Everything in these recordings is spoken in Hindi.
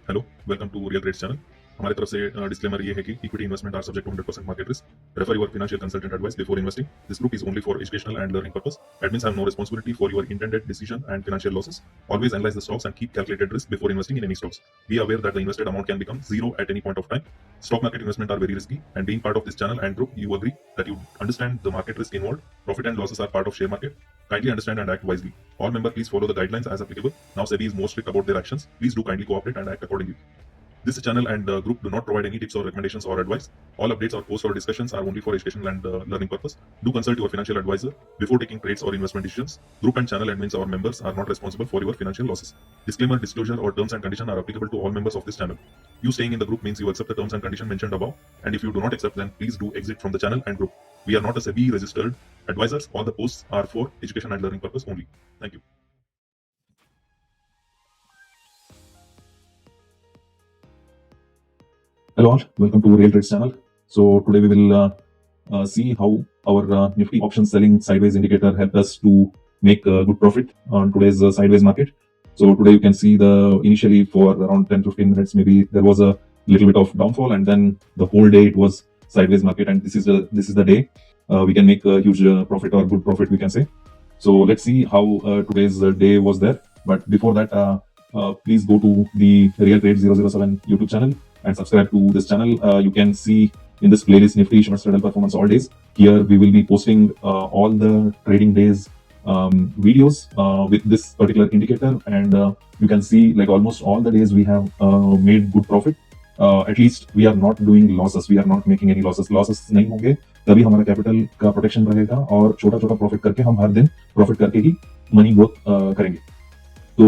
Hello, welcome to real trades channel. हमारी तरफ से डिस्क्लेमर ये है कि equity investment are subject to 100% market risk. Refer your financial consultant advice before investing. This group is only for educational and learning purpose. Admins have no responsibility for your intended decision and financial losses. Always analyze the stocks and keep calculated risk before investing in any stocks. Be aware that the invested amount can become zero at any point of time. Stock market investment are very risky, and being part of this channel and group, you agree that you understand the market risk involved. Profit and losses are part of share market. Kindly understand and act wisely. All members please follow the guidelines as applicable. Now SEBI is more strict about their actions. Please do kindly cooperate and act accordingly. This channel and group do not provide any tips or recommendations or advice. All updates or posts or discussions are only for educational and learning purpose. Do consult your financial advisor before taking trades or investment decisions. Group and channel admins or members are not responsible for your financial losses. Disclaimer, disclosure or terms and conditions are applicable to all members of this channel. You staying in the group means you accept the terms and conditions mentioned above, and if you do not accept, then please do exit from the channel and group. We are not a SEBI registered advisors. All the posts are for education and learning purpose only. Thank you. Hello all, welcome to Real Trades channel. So today we will see how our Nifty option selling sideways indicator helped us to make a good profit on today's sideways market. So today you can see the initially for around 10-15 minutes maybe there was a little bit of downfall, and then the whole day it was sideways market, and this is the day we can make a huge profit or good profit, we can say. So let's see how today's day was there. But before that, please go to the Real Trade 007 YouTube channel and subscribe to this channel. You can see in this playlist Nifty Short Straddle Performance all days. Here we will be posting all the trading days videos with this particular indicator, and you can see like almost all the days we have made good profit. At least we are not doing losses, we are not making any losses नहीं होंगे, तभी हमारा कैपिटल का प्रोटेक्शन रहेगा और छोटा छोटा प्रॉफिट करके हम हर दिन प्रॉफिट करके ही मनी ग्रोथ करेंगे। तो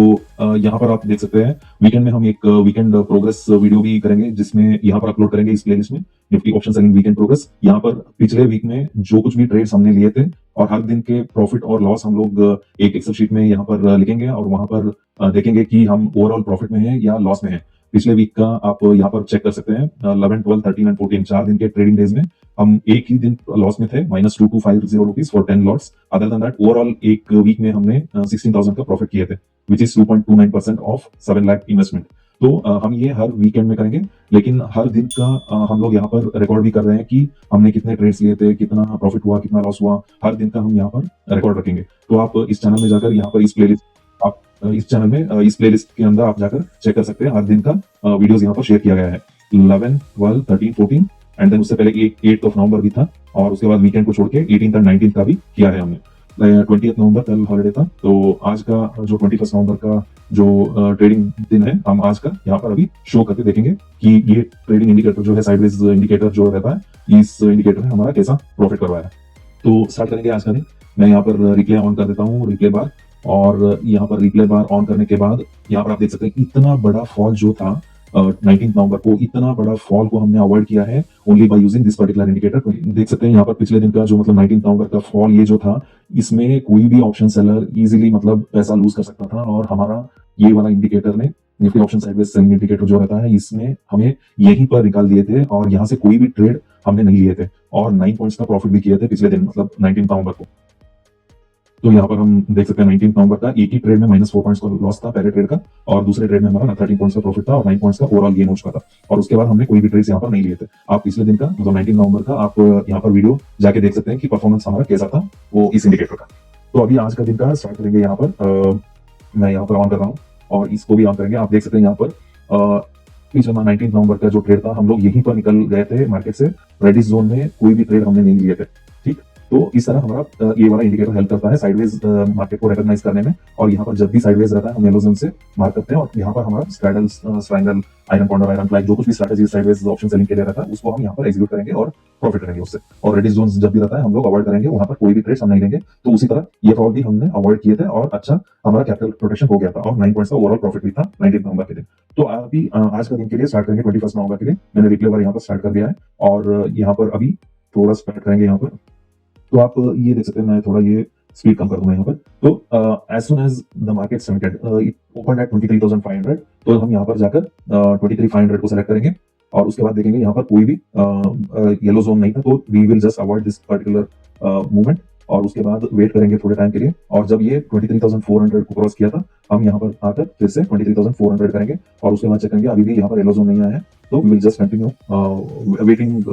यहाँ पर आप देख सकते हैं वीकेंड में हम एक वीकेंड प्रोग्रेस वीडियो भी करेंगे, जिसमें यहाँ पर अपलोड करेंगे इस प्लेलिस्ट में Nifty option selling weekend progress. यहाँ पर पिछले वीक में जो कुछ भी ट्रेड्स हमने लिए थे और हर दिन के प्रॉफिट और लॉस हम लोग एक एक्सेल शीट में यहाँ पर लिखेंगे और वहां पर देखेंगे कि हम ओवरऑल प्रॉफिट में हैं या लॉस में हैं। पिछले वीक का आप यहाँ पर चेक कर सकते हैं 11, 12, 13 एंड 14 4 दिन के ट्रेडिंग डेज में हम एक ही दिन लॉस में थे, -2250 rupees for 10 lots. Other than that overall एक वीक में हमने 16,000 का प्रॉफिट किए थे, which is 2.29% of 7 lakh investment. तो हम ये हर वीकेंड में करेंगे, लेकिन हर दिन का हम लोग यहाँ पर रिकॉर्ड भी कर रहे हैं कि हमने कितने ट्रेड्स लिए थे, कितना प्रॉफिट हुआ, कितना लॉस हुआ, हर दिन का हम यहाँ पर रिकॉर्ड रखेंगे। तो आप इस चैनल में जाकर यहाँ पर इस प्लेलिस्ट आप इस चैनल में इस प्लेलिस्ट के अंदर आप जाकर चेक कर सकते हैं। हर दिन का वीडियोस यहाँ पर शेयर किया गया है, 11, 12, 13, 14 एंड देन उससे पहले 8 नवंबर भी था, और उसके बाद वीकेंड को छोड़ के 18th और 19th का भी किया है हमने। 20th नवंबर कल हॉलिडे था, तो आज का जो 21 नवंबर का जो ट्रेडिंग दिन है, हम आज का यहाँ पर अभी शो करके देखेंगे कि ये ट्रेडिंग इंडिकेटर जो है साइडवेज इंडिकेटर जो रहता है, इस इंडिकेटर ने हमारा कैसा प्रॉफिट करवाया। तो स्टार्ट करेंगे आज का दिन। मैं यहाँ पर रिप्ले ऑन कर देता हूँ, रिप्ले बार, और यहाँ पर रिप्ले बार ऑन करने के बाद यहाँ पर आप देख सकते हैं कि इतना बड़ा फॉल जो था 19 नवंबर को, इतना बड़ा फॉल को हमने अवॉइड किया है only by using this particular indicator. देख सकते हैं यहाँ पर पिछले दिन का जो मतलब 19 नवंबर का फॉल ये जो था, इसमें कोई भी ऑप्शन सेलर इजीली मतलब पैसा लूज कर सकता था, और हमारा ये वाला इंडिकेटर ने Nifty option sideways selling indicator जो रहता है, इसमें हमें यहीं पर निकाल दिए थे, और यहाँ से कोई भी ट्रेड हमने नहीं लिए थे, और 9 पॉइंट्स का प्रॉफिट भी किए थे पिछले दिन मतलब 19 नवंबर को। तो यहाँ पर हम देख सकते हैं 19 नवंबर का एक ही ट्रेड में -4 पॉइंट्स का लॉस था पहले ट्रेड का, और दूसरे ट्रेड में हमारा 13 पॉइंट्स का प्रॉफिट था और 9 पॉइंट्स का ओवरऑल गेन हो चुका था, और उसके बाद हमने कोई भी ट्रेड्स यहाँ पर नहीं लिए थे। आप पिछले दिन का मतलब 19 नवंबर का आप यहाँ पर वीडियो जाके देख सकते हैं कि परफॉर्मेंस हमारा कैसा था वो इस इंडिकेटर का। तो अभी आज का दिन का स्टार्ट करेंगे यहाँ पर। मैं यहाँ पर ऑन कर रहा हूँ और इसको भी ऑन करेंगे। आप देख सकते हैं यहाँ पर पिछला 19 नवंबर का जो ट्रेड था, हम लोग यहीं पर निकल गए थे मार्केट से, रेडिश जोन में कोई भी ट्रेड हमने नहीं लिए थे। ठीक, तो इस तरह हमारा ये वाला इंडिकेटर हेल्प करता है साइडवेज मार्केट को रिकॉग्नाइज करने में, और यहाँ पर जब भी साइडवेज रहता है हम येलो जोन से मार्क करते हैं, और यहाँ पर हमारा straddle, triangle, iron corner, iron flag, जो कुछ भी स्ट्रैटेजी साइडवेज ऑप्शन सेलिंग के लिए रहता है उसको हम यहाँ पर एग्जीक्यूट करेंगे और प्रॉफिट करेंगे उससे। और रेडिश जोन जब भी रहता है हम लोग अवॉइड करेंगे, वहां पर कोई भी ट्रेड हम नहीं लेंगे। तो उसी तरह ये फ्रॉड भी हमने अवॉइड किए थे, और अच्छा हमारा कैपिटल प्रोटेक्शन हो गया था, और 9 पॉइंट्स का ओवरऑल प्रॉफिट भी था 19 नवंबर के दिन। तो अभी आज का दिन के लिए स्टार्ट करेंगे 21 नवंबर के लिए। मैंने रिप्ले बार यहाँ पर स्टार्ट कर दिया है, और यहाँ पर अभी थोड़ा स्टार्ट करेंगे यहाँ पर। तो आप ये देख सकते हैं, मैं थोड़ा ये स्पीड कम कर दूंगा यहाँ पर। तो as soon as the market started it open at 23,500, तो हम यहाँ पर जाकर 23,500 को सेलेक्ट करेंगे, और उसके बाद देखेंगे यहाँ पर कोई भी येलो जोन नहीं था, तो we will just avoid this particular movement. और उसके बाद वेट करेंगे थोड़े टाइम के लिए, और जब ये 23,400 को क्रॉस किया था, हम यहाँ पर आकर फिर से 23,400 करेंगे और उसके बाद चेक करेंगे। अभी भी यहाँ पर येलो जोन नहीं आया है, तो we will just continue waiting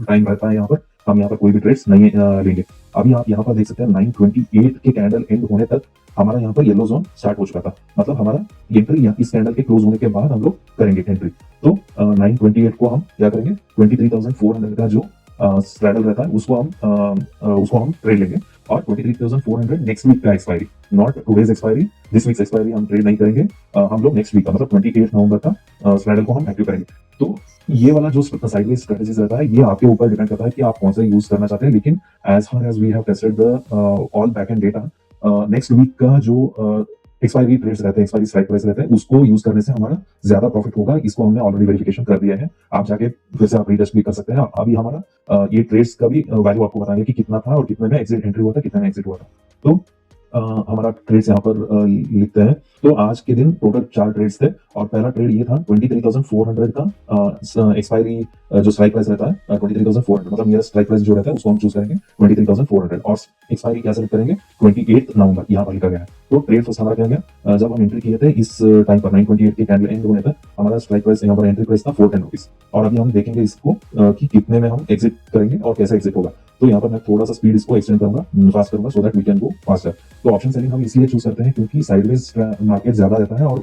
time रहता है यहाँ पर, हम यहाँ पर कोई भी ट्रेड्स नहीं लेंगे। अभी आप यहाँ पर देख सकते हैं 928 के कैंडल एंड होने तक हमारा यहाँ पर येलो जोन स्टार्ट हो चुका था, मतलब हमारा एंट्री इस कैंडल के क्लोज होने के बाद हम लोग करेंगे एंट्री। तो 928 को हम क्या करेंगे, 23,400 का जो स्ट्रैडल रहता है उसको हम ट्रेड लेंगे, और 23,400 नेक्स्ट वीक का expiry, not today's expiry, this week expiry हम ट्रेड नहीं करेंगे। हम लोग नेक्स्ट वीक का मतलब 28 नवंबर का स्ट्रैडल को हम एक्टिव करेंगे। तो ये वाला जो साइडवेज स्ट्रेटजीज रहता है ये आपके ऊपर डिपेंड करता है कि आप कौन सा यूज करना चाहते हैं, लेकिन as far as we have tested the all back end data, next week का जो एक्सपायरी ट्रेड्स रहते हैं, एक्सपायरी स्ट्राइक प्राइस रहते हैं, उसको यूज करने से हमारा ज्यादा प्रॉफिट होगा। इसको हमने ऑलरेडी वेरिफिकेशन कर दिया है, आप जाके फिर से आप रीटेस्ट भी कर सकते हैं। अभी हमारा ये ट्रेड्स का भी वैल्यू आपको बताएंगे कि कितना था और कितने में एग्जिट एंट्री हुआ था, कितने में एग्जिट हुआ था। तो हमारा ट्रेड्स यहाँ पर लिखते हैं। तो आज के दिन टोटल 4 ट्रेड्स थे, और पहला ट्रेड ये था 23,400 का एक्सपायरी जो स्ट्राइक प्राइस रहता है 23,400, मतलब नियरेस्ट स्ट्राइक प्राइस जो रहता है उसको हम चूज करेंगे 23,400, और एक्सपायरी क्या सेलेक्ट करेंगे 28 नवंबर, यहाँ पर लिखा गया है। तो ट्रेड फर्स्ट हमारा क्या गया, जब हम एंट्री किए थे इस टाइम पर 928 के कैंडल एंड होने तक हमारा स्ट्राइक प्राइस यहाँ पर एंट्री प्राइस था 410 रुपीज, और अभी हम देखेंगे इसको कि कितने में हम एग्जिट करेंगे और कैसे एग्जिट होगा। तो यहाँ पर मैं थोड़ा सा स्पीड इसको एक्सटेंड करूंगा, फास्ट करूंगा, so that we can go faster. तो ऑप्शन सेलिंग हम इसलिए चूज करते हैं क्योंकि साइडवेज मार्केट ज्यादा रहता है, और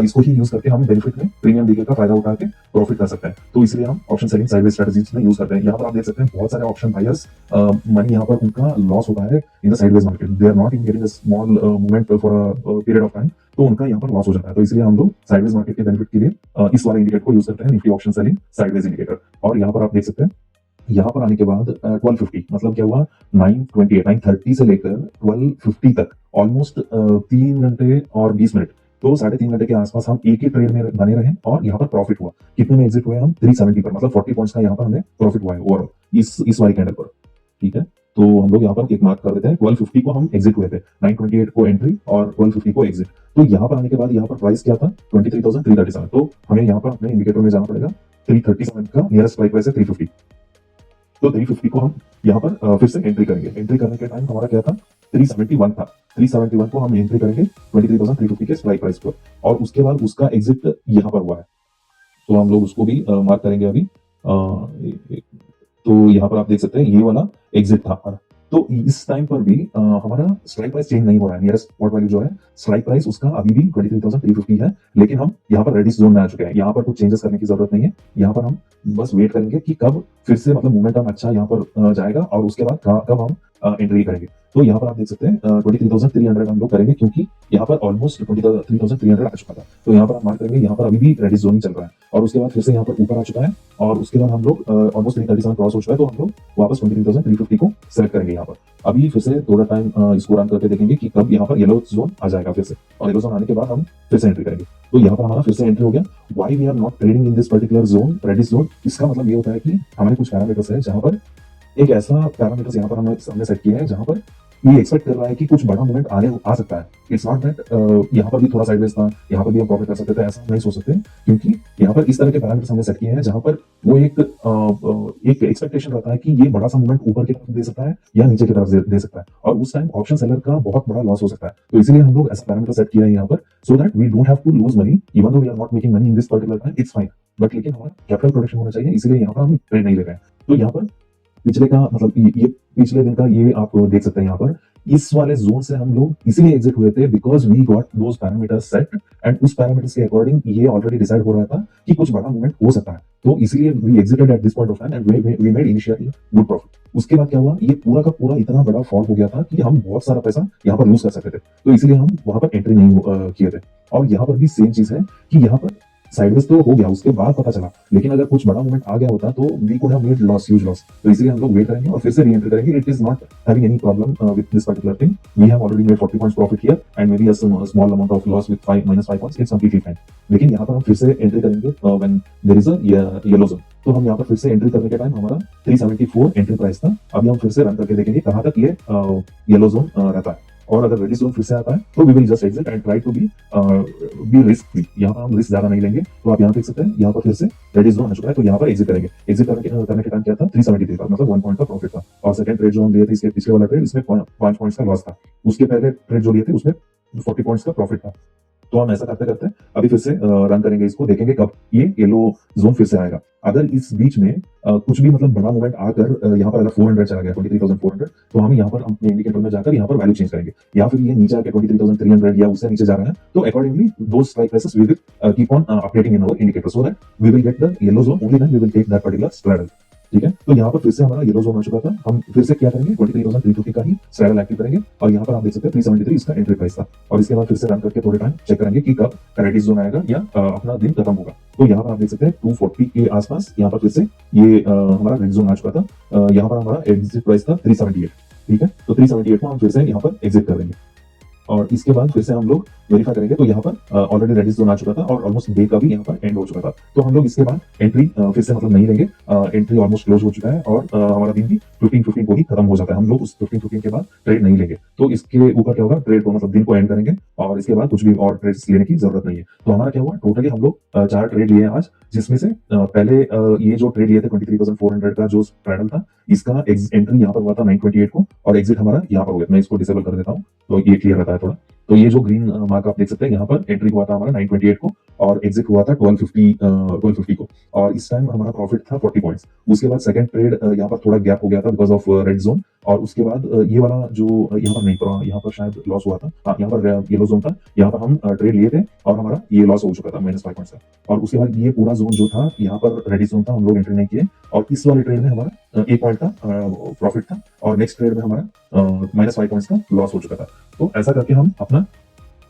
इसको ही यूज करके हम बेनिफिट में प्रीमियम डीके का फायदा उठा के प्रॉफिट कर सकते हैं। तो इसलिए हम ऑप्शन सेलिंग साइडवेज स्ट्रेटजीज में यूज करते हैं। यहाँ पर आप देख सकते हैं बहुत सारे ऑप्शन बायर्स मनी यहाँ पर उनका लॉस होता है in the sideways market, they are not in getting a small movement for a period of time, तो उनका यहाँ पर लॉस हो जाता है। तो इसलिए हम लोग साइडवेज मार्केट के बेनिफिट के लिए इस वाले इंडिकेटर को यूज करते हैं, Nifty option selling sideways indicator. और यहाँ पर आप देख सकते हैं यहाँ पर आने के बाद 1250 मतलब क्या हुआ, 930 से लेकर 1250 तक ऑलमोस्ट 3 घंटे और 20 मिनट, तो 3.5 घंटे के आसपास हम एक ही ट्रेड में बने रहे, और यहाँ पर प्रॉफिट हुआ। कितने में एग्जिट हुए हम 370 पर, मतलब 40 पॉइंट्स का यहाँ पर हमें प्रॉफिट हुआ है ओवरऑल इस वाली कैंडल पर। ठीक है, तो हम लोग यहाँ पर एक मार्क कर देते हैं, 1250 को हम एग्जिट हुए थे, 928 को एंट्री और 1250 को एग्जिट। तो यहाँ पर आने के बाद यहाँ पर प्राइस क्या था 23,337, तो हमें यहाँ पर अपने इंडिकेटर में जाना पड़ेगा। 337 का नियरेस्ट स्ट्राइक प्राइस है 350, तो 350 को हम यहाँ पर फिर से एंट्री करेंगे। एंट्री करने के टाइम हमारा क्या था 371 था, 371 को हम एंट्री करेंगे 23,350 के स्ट्राइक प्राइस पर, और उसके बाद उसका एग्जिट यहाँ पर हुआ है, तो हम लोग उसको भी मार्क करेंगे अभी। तो यहाँ पर आप देख सकते हैं ये वाला एग्जिट था हमारा। तो इस टाइम पर भी हमारा स्ट्राइक प्राइस चेंज नहीं हो रहा है, नियरेस्ट स्पॉट वैल्यू जो है स्ट्राइक प्राइस उसका अभी भी 23,350 है, लेकिन हम यहाँ पर रेडिश जोन में आ चुके हैं। यहाँ पर कुछ चेंजेस करने की जरूरत नहीं है, यहाँ पर हम बस वेट करेंगे कि कब फिर से मतलब मोमेंटम अच्छा यहाँ पर जाएगा, और उसके बाद कब हम एंट्री करेंगे। तो यहाँ पर आप देख सकते हैं 23,300 हम लोग करेंगे, क्योंकि यहाँ पर ऑलमोस्ट 23,300 आ चुका था। तो यहाँ पर आप मार्क करेंगे, यहाँ पर अभी भी रेडिश जोन ही चल रहा है, और उसके बाद फिर से यहाँ पर ऊपर आ चुका है, और उसके बाद हम लोग ऑलमोस्ट 337 क्रॉस हो चुका है, तो हम लोग वापस 23,350 को सेलेक्ट करेंगे यहाँ पर। अभी फिर से थोड़ा टाइम इसको रन करके देखेंगे कि कब यहाँ पर येलो जोन आ जाएगा फिर से, और येलो जोन आने के बाद हम फिर से एंट्री करेंगे। तो यहाँ पर हमारा फिर से एंट्री हो गया। Why we are not trading in this particular zone, reddish zone, इसका मतलब ये होता है कि हमारे कुछ पैरामीटर्स है, जहां पर एक ऐसा पैरामीटर्स यहाँ पर हमने सेट किया है जहां पर ये एक्सपेक्ट कर रहा है कि कुछ बड़ा मूवमेंट आ सकता है। इट्स नॉट दैट यहाँ पर भी थोड़ा साइडवेज था, यहाँ पर भी हम प्रॉफिट कर सकते थे, ऐसा नहीं सोच सकते, क्योंकि यहाँ पर इस तरह के पैरामीटर्स हमने सेट किए हैं जहां पर वो एक एक्सपेक्टेशन रहता है कि ये बड़ा सा मूवमेंट ऊपर की तरफ दे सकता है या नीचे की तरफ दे सकता है, और उस टाइम ऑप्शन सेलर का बहुत बड़ा लॉस हो सकता है। तो इसलिए हम लोग ऐसा पैरामीटर सेट किया है यहाँ पर, so that we don't have to lose money, even though we are not making money in this particular time, it's fine, but लेकिन हमारा कैपिटल प्रोटेक्शन होना चाहिए, इसलिए यहाँ पर हम ट्रेड नहीं ले रहे हैं। तो यहाँ पर पिछले का मतलब ये पिछले दिन का ये आप देख सकते हैं, यहाँ पर इस वाले जोन से हम लोग इसीलिए एग्जिट हुए थे because we got those parameters set, and उस पैरामीटर्स के अकॉर्डिंग ये ऑलरेडी डिसाइड हो रहा था कि कुछ बड़ा मूवमेंट हो सकता है, तो इसलिए we exited at this point of time and we made initially good profit. उसके बाद क्या हुआ, ये पूरा का पूरा इतना बड़ा फॉल हो गया था कि हम बहुत सारा पैसा यहाँ पर लूज कर सकते थे, तो इसलिए हम वहां पर एंट्री नहीं किए थे। और यहाँ पर भी सेम चीज है कि यहाँ पर साइडवेज तो हो गया, उसके बाद पता चला, लेकिन अगर कुछ बड़ा मूवमेंट आ गया होता तो we could have made loss, huge loss. तो इसलिए हम लोग वेट करेंगे और फिर से री-एंटर करेंगे। It is not having any problem with this particular thing, we have already made 40 points profit here and may be a small amount of loss with -5 points, it's completely fine. लेकिन यहाँ पर हम फिर से एंट्री करेंगे when there is a yellow zone. तो हम यहाँ पर फिर से एंट्री करने के टाइम हमारा 374 एंट्री प्राइस था। अभी हम फिर से रन करके देखेंगे कहाँ तक ये येलो जोन रहता है, और अगर रेडिस जोन फिर से आता है तो we will just exit and try to be risk free. यहाँ पर हम रिस्क ज्यादा नहीं लेंगे। तो आप यहाँ देख सकते हैं यहाँ पर फिर से रेडिस जोन आ चुका है, तो यहाँ पर एग्जिट करेंगे। एग्जिट करने के टाइम क्या था, 373 था, मतलब 1 पॉइंट का प्रॉफिट था। और सेकंड ट्रेड जो हम लिए थे इसके पिछले वाला ट्रेड, इसमें 5 पॉइंट्स का लॉस था। उसके पहले ट्रेड जो लिए थे उसमें 40 पॉइंट्स का प्रॉफिट था। तो हम ऐसा करते करते अभी फिर से रन करेंगे इसको, देखेंगे कब ये येलो जोन फिर से आएगा। अगर इस बीच में कुछ भी मतलब बड़ा मूवमेंट आकर यहाँ पर अगर 400 चला गया 23,400, तो हम यहाँ पर अपने इंडिकेटर में जाकर यहाँ पर वैल्यू चेंज करेंगे। या फिर ये नीचे आके 23,300 या उससे नीचे जा रहा है, तो अकॉर्डिंगली दो strike prices we will keep on updating in our indicator so that we will get the yellow zone, only then we will take that particular straddle. ठीक है, तो यहाँ पर फिर से हमारा येलो जोन आ चुका था। हम फिर से क्या करेंगे, 23,350 का ही स्ट्रैडल एक्टिव करेंगे। और यहाँ पर आप देख सकते हैं 373 इसका एंट्री प्राइस था। और इसके बाद फिर से रन करके थोड़े टाइम चेक करेंगे कि कब रेडिस जोन आएगा या अपना दिन खत्म होगा। तो यहाँ पर आप देख सकते हैं 240 के आसपास यहाँ पर फिर से ये हमारा रेड जोन आ चुका था। यहाँ पर हमारा एग्जिट प्राइस था 378। ठीक है, तो 378 में हम फिर से यहाँ पर एग्जिट कर देंगे। और इसके बाद फिर से हम लोग वेरीफाई करेंगे, तो यहाँ पर ऑलरेडी रेडिस जोन आ चुका था और ऑलमोस्ट डे का भी यहाँ पर एंड हो चुका था। तो हम लोग इसके बाद एंट्री फिर से मतलब नहीं लेंगे। एंट्री ऑलमोस्ट क्लोज हो चुका है और हमारा दिन भी 15-15 को ही खत्म हो जाता है। हम लोग उस 15-15 के बाद ट्रेड नहीं लेंगे। तो इसके ऊपर क्या होगा, ट्रेड को मतलब दिन को एंड करेंगे और इसके बाद कुछ भी और ट्रेड्स लेने की जरूरत नहीं है। तो हमारा क्या हुआ, टोटली हम लोग 4 ट्रेड लिए आज, जिसमें से पहले ये जो ट्रेड लिए थे 23,400 का जो स्ट्रैडल था, इसका एंट्री यहाँ पर हुआ था 928 को और एग्जिट हमारा यहाँ पर हो गया। मैं इसको डिसेबल कर देता हूँ तो ये क्लियर रहता है थोड़ा। तो ये जो ग्रीन मार्क आप देख सकते हैं, यहाँ पर एंट्री हुआ था हमारा 928 को और एग्जिट हुआ था 1250 को। और इस टाइम हमारा प्रॉफिट था 40 पॉइंट्स। उसके बाद सेकंड ट्रेड यहाँ पर थोड़ा गैप हो गया था बिकॉज ऑफ रेड जोन। और उसके बाद ये वाला जो यहाँ पर नहीं पड़ा, यहाँ पर शायद लॉस हुआ था। हाँ, यहाँ पर येलो जोन था, यहाँ पर हम ट्रेड लिए थे और हमारा ये लॉस हो चुका था -5 पॉइंट्स का। और उसके बाद ये पूरा जोन जो था, यहाँ पर रेड जोन था, हम लोग एंट्री नहीं किए। और इस वाले ट्रेड में हमारा 1 पॉइंट का प्रॉफिट था और नेक्स्ट ट्रेड में हमारा -5 पॉइंट्स का लॉस हो चुका था। तो ऐसा करके हम अपना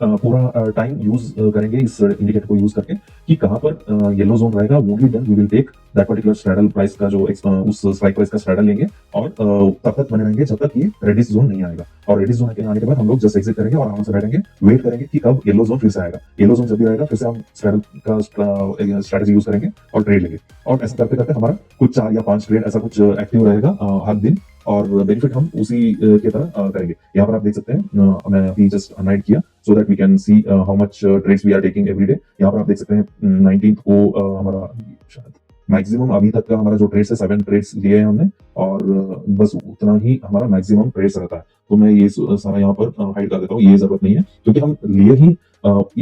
पूरा टाइम यूज करेंगे इस इंडिकेटर को यूज करके कि कहां पर येलो जोन रहेगा, only then we will take that particular straddle price का जो उस स्ट्राइक प्राइस का स्ट्रैडल लेंगे और तब तक बने रहेंगे जब तक ये रेडिस जोन नहीं आएगा। और रेडिस जोन आने के बाद हम लोग जस्ट एग्जिट करेंगे और आराम से बैठेंगे, वेट करेंगे कि कब येलो जोन फिर से आएगा। येलो जोन जब भी आएगा फिर से हम स्ट्रैडल का स्ट्रैटेजी यूज करेंगे और ट्रेड लेंगे। और ऐसा करते करते हमारा कुछ 4 या 5 ट्रेड ऐसा कुछ एक्टिव रहेगा हर दिन और बेनिफिट हम उसी की तरह करेंगे। यहाँ पर आप देख सकते हैं मैं अभी जस्ट अनहाइड किया so that we can see how much trades we are taking every day. यहाँ पर आप देख सकते हैं 19th को हमारा शायद मैक्सिमम अभी तक का हमारा जो ट्रेड्स है 7 ट्रेड्स लिए हैं हमने और बस उतना ही हमारा मैक्सिमम ट्रेड्स रहता है। तो मैं ये सारा यहाँ पर हाइड कर देता हूँ, ये जरूरत नहीं है क्योंकि हम लिए ही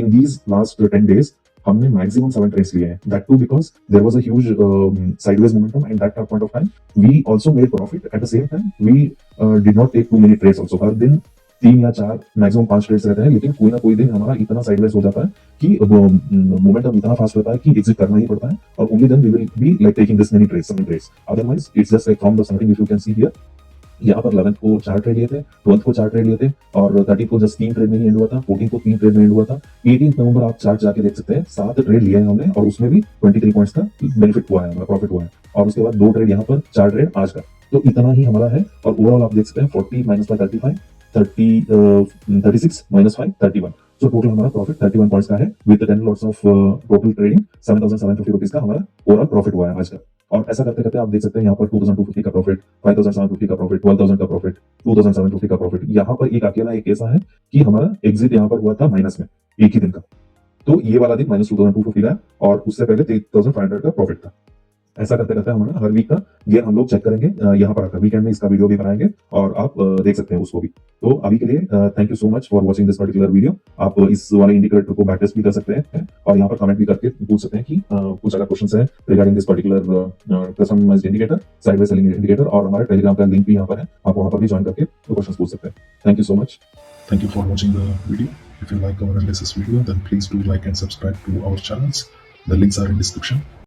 इन दीज लास्ट 10 डेज हमने मैक्सिमम 7 ट्रेड्स लिए हैं। That too because there was a huge sideways momentum and that point of time we also made profit at the same time we did not take too many trades also। हर दिन 3 या 4 मैक्सिमम 5 ट्रेड्स रहते हैं, लेकिन कोई ना कोई दिन हमारा इतना साइडवेज हो जाता है कि मोमेंटम इतना फास्ट रहता है कि एग्जिट करना ही पड़ता है और only then we will be like taking this many trades, otherwise it's just like from the starting. If you can see here, यहाँ पर 11th को 4 ट्रेड लिए थे, 12th को 4 ट्रेड लिए थे और 13th को जस्ट 3 ट्रेड में ही एंड हुआ था, 14th को 3 ट्रेड में एंड हुआ था। 18th नवंबर आप चार्ट जाके देख सकते हैं 7 ट्रेड लिए हैं हमने और उसमें भी 23 पॉइंट्स का बेनिफिट हुआ है, हमारा प्रॉफिट हुआ है। और उसके बाद 2 ट्रेड यहाँ पर, 4 ट्रेड आज का, तो इतना ही हमारा है। और ओवरऑल आप देख सकते हैं 40 - 5 35 36 - 5 31। सो टोटल हमारा प्रॉफिट 31 पॉइंट्स का है with 10 lots of total trading 7,750 rupees का हमारा ओवरऑल प्रॉफिट हुआ है आज का। और ऐसा करते करते आप देख सकते हैं यहाँ पर 2,250 का प्रॉफिट, 5,750 का प्रॉफिट, 12,000 का प्रॉफिट, 2,750 का प्रॉफिट। यहाँ पर एक अकेला एक ऐसा है कि हमारा एग्जिट यहाँ पर हुआ था माइनस में एक ही दिन का, तो ये वाला दिन -2,250 का और उससे पहले 3,500 का प्रॉफिट था। ऐसा करते करते हमारा हर वीक का गियर हम लोग चेक करेंगे यहाँ पर आकर। वीकेंड में इसका वीडियो भी बनाएंगे और आप देख सकते हैं उसको भी। तो अभी के लिए thank you so much for watching this particular video. आप इस वाले इंडिकेटर को बैक टेस्ट भी कर सकते हैं और यहाँ पर कमेंट भी करके पूछ सकते हैं कि कुछ अगर क्वेश्चंस है regarding this particular customized indicator, sideways selling indicator. और हमारे टेलीग्राम का लिंक भी यहाँ पर है, आप वहाँ पर भी ज्वाइन करके क्वेश्चन पूछ सकते हैं। Thank you so much. Thank you for watching the video. If you like our analysis video, then please do like and subscribe to our channels. The links are in description.